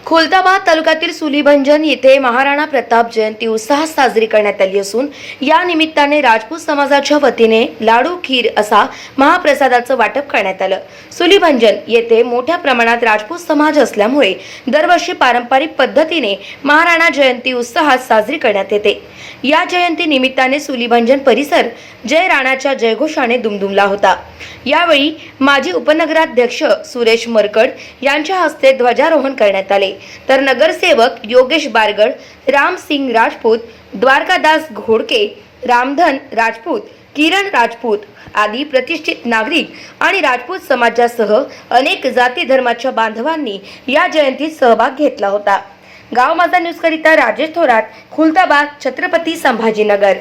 खुलताबाद तालुक्यातील सुलीभंजन येथे महाराणा प्रताप जयंती उत्साहात साजरी करण्यात आली असून या निमित्ताने राजपूत समाजाच्या वतीने लाडू खीर असा महाप्रसादाचं वाटप करण्यात आलं। सुलीभंजन येथे मोठ्या प्रमाणात राजपूत समाज असल्यामुळे दरवर्षी पारंपरिक पद्धतीने महाराणा जयंती उत्साहात साजरी करण्यात येते। या जयंती निमित्ताने सुलीभंजन परिसर जय राणाच्या जयघोषाने दुमदुमला होता। यावेळी माजी उपनगराध्यक्ष सुरेश मरकड यांच्या हस्ते ध्वजारोहण करण्यात आले, तर नगरसेवक योगेश बारगड, रामसिंग राजपूत, द्वारकादास घोडके, रामधन राजपूत, किरण राजपूत आदी प्रतिष्ठित नागरिक आणि राजपूत समाजासह अनेक जाती धर्माच्या बांधवांनी या जयंतीत सहभाग घेतला होता। गाव माझा न्यूज करिता राजेश थोरात, खुलताबाद, छत्रपती संभाजीनगर।